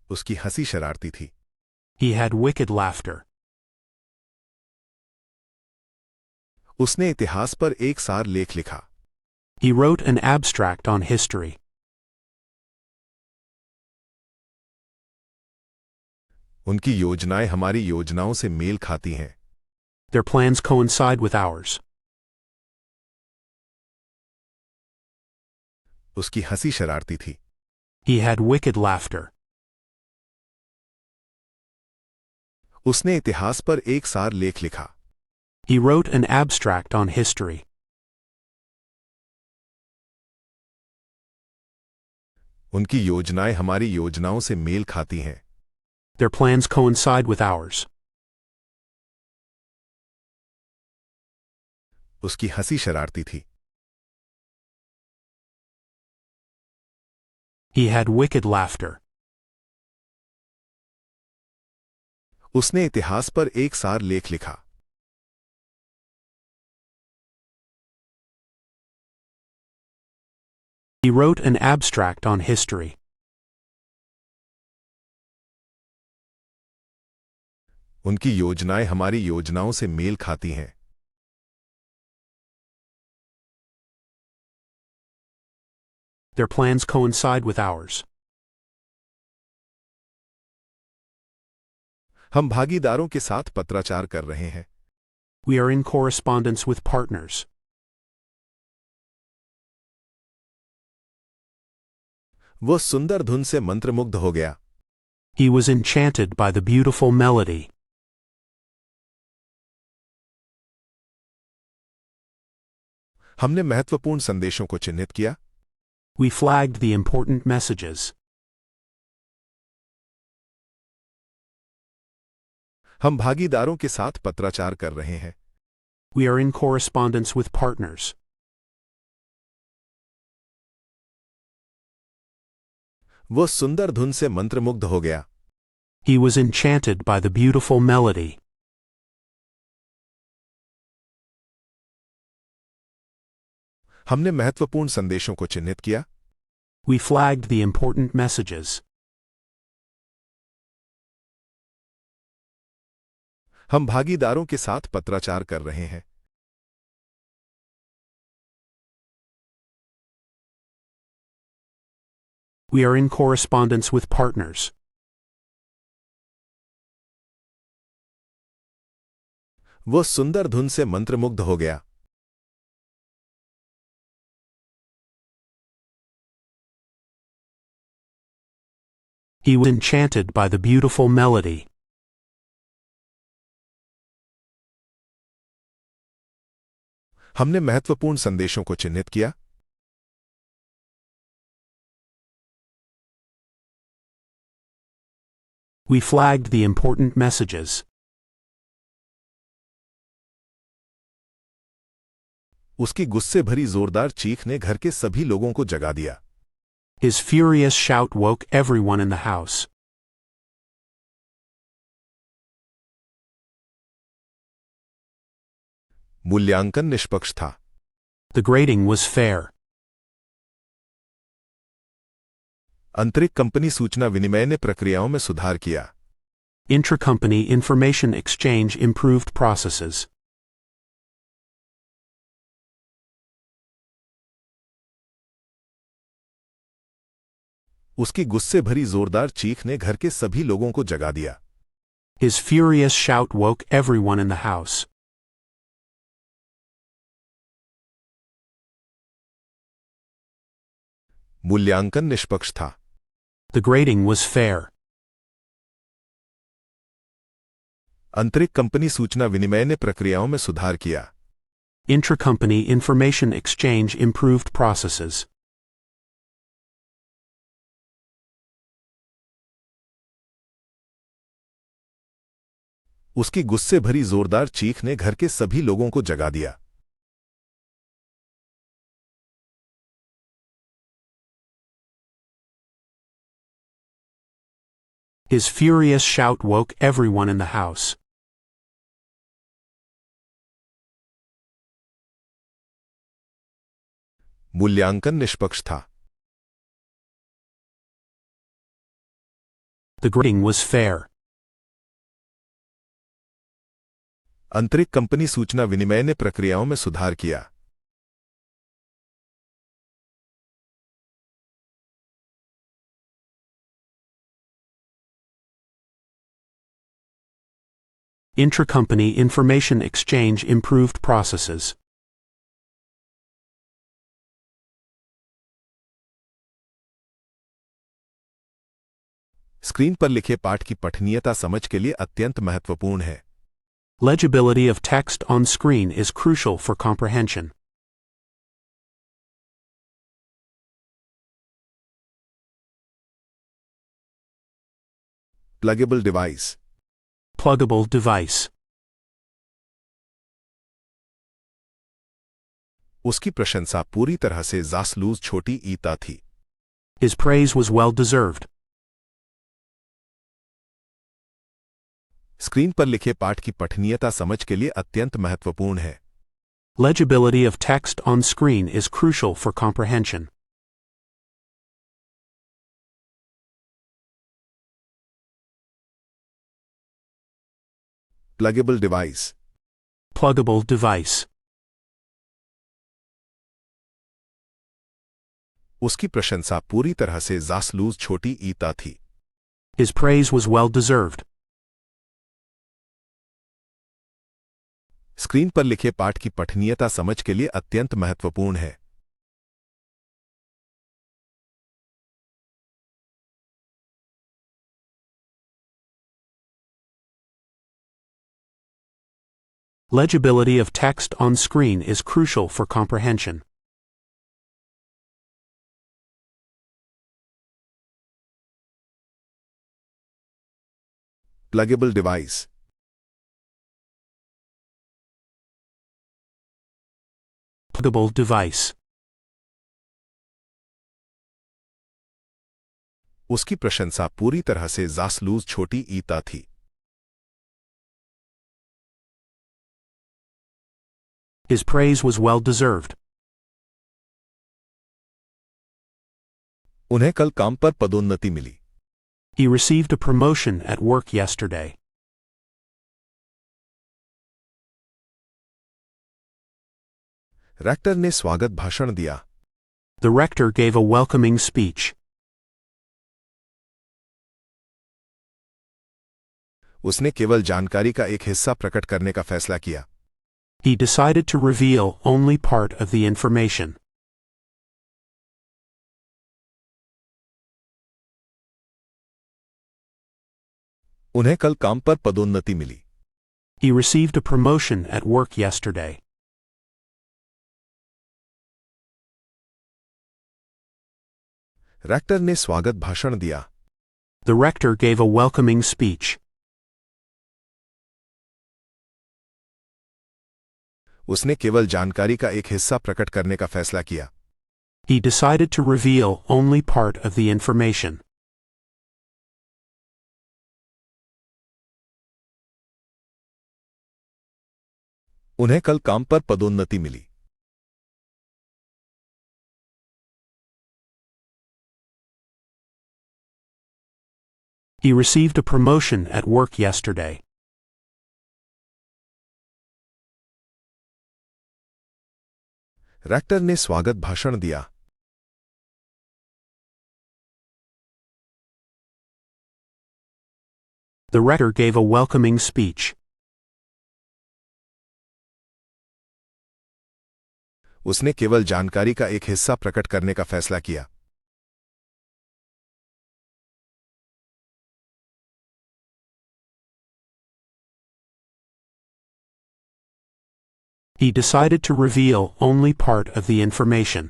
उसकी हंसी शरारती थी। He had wicked laughter. उसने इतिहास पर एक सार लेख लिखा। He wrote an abstract on history. उनकी योजनाएं हमारी योजनाओं से मेल खाती हैं। Their plans coincide with ours. उसकी हंसी शरारती थी। He had wicked laughter. उसने इतिहास पर एक सार लेख लिखा। He wrote an abstract on history. उनकी योजनाएं हमारी योजनाओं से मेल खाती हैं। Their plans coincide with ours. उसकी हंसी शरारती थी। He had wicked laughter. उसने इतिहास पर एक सार लेख लिखा। He wrote an abstract on history. उनकी योजनाएं हमारी योजनाओं से मेल खाती हैं। Their plans coincide with ours. हम भागीदारों के साथ पत्राचार कर रहे हैं। We are in correspondence with partners. वो सुंदर धुन से मंत्रमुग्ध हो गया। He was enchanted by the beautiful melody. हमने महत्वपूर्ण संदेशों को चिन्हित किया। We flagged the important messages. हम भागीदारों के साथ पत्राचार कर रहे हैं। We are in correspondence with partners. वो सुंदर धुन से मंत्रमुग्ध हो गया। He was enchanted by the beautiful melody. हमने महत्वपूर्ण संदेशों को चिन्हित किया। We flagged the important messages. हम भागीदारों के साथ पत्राचार कर रहे हैं। We are in correspondence with partners. वो सुंदर धुन से मंत्रमुग्ध हो गया। He was enchanted by the beautiful melody. हमने महत्वपूर्ण संदेशों को चिन्हित किया। We flagged the important messages. उसकी गुस्से भरी जोरदार चीख ने घर के सभी लोगों को जगा दिया। His furious shout woke everyone in the house. मूल्यांकन निष्पक्ष था। The grading was fair. आंतरिक कंपनी सूचना विनिमय ने प्रक्रियाओं में सुधार किया। Intra-company information exchange improved processes. उसकी गुस्से भरी जोरदार चीख ने घर के सभी लोगों को जगा दिया। His furious shout woke everyone in the house. मूल्यांकन निष्पक्ष था। The grading was fair. आंतरिक कंपनी सूचना विनिमय ने प्रक्रियाओं में सुधार किया। Intra-company information exchange improved processes. उसकी गुस्से भरी जोरदार चीख ने घर के सभी लोगों को जगा दिया। His furious shout woke everyone in the house. मूल्यांकन निष्पक्ष था। The grading was fair. आंतरिक कंपनी सूचना विनिमय ने प्रक्रियाओं में सुधार किया। Intracompany information exchange improved processes. Screen पर लिखे पाठ की पठनीयता समझ के लिए अत्यंत महत्वपूर्ण है। Legibility of text on screen is crucial for comprehension. Pluggable device. Pluggable device. उसकी प्रशंसा पूरी तरह से जासलूज छोटी ईता थी। His praise was well deserved. Screen पर लिखे पाठ की पठनीयता समझ के लिए अत्यंत महत्वपूर्ण है। Legibility of text on screen is crucial for comprehension. Pluggable device. Pluggable device. उसकी प्रशंसा पूरी तरह से जासलूज छोटी ईता थी। His praise was well deserved. Screen पर लिखे पाठ की पठनीयता समझ के लिए अत्यंत महत्वपूर्ण है। Legibility of text on screen is crucial for comprehension. Pluggable device. Pluggable device. उसकी प्रशंसा पूरी तरह से जासलूज छोटी ईता थी। His praise was well deserved. उन्हें कल काम पर पदोन्नति मिली। He received a promotion at work yesterday. Rector ने स्वागत भाषण दिया। The rector gave a welcoming speech. उसने केवल जानकारी का एक हिस्सा प्रकट करने का फैसला किया। He decided to reveal only part of the information. उन्हें कल काम पर पदोन्नति मिली। He received a promotion at work yesterday. Rector ने स्वागत भाषण दिया। The rector gave a welcoming speech. उसने केवल जानकारी का एक हिस्सा प्रकट करने का फैसला किया। He decided to reveal only part of the information. उन्हें कल काम पर पदोन्नति मिली। He received a promotion at work yesterday. Rector ने स्वागत भाषण दिया। The rector gave a welcoming speech. उसने केवल जानकारी का एक हिस्सा प्रकट करने का फैसला किया। He decided to reveal only part of the information.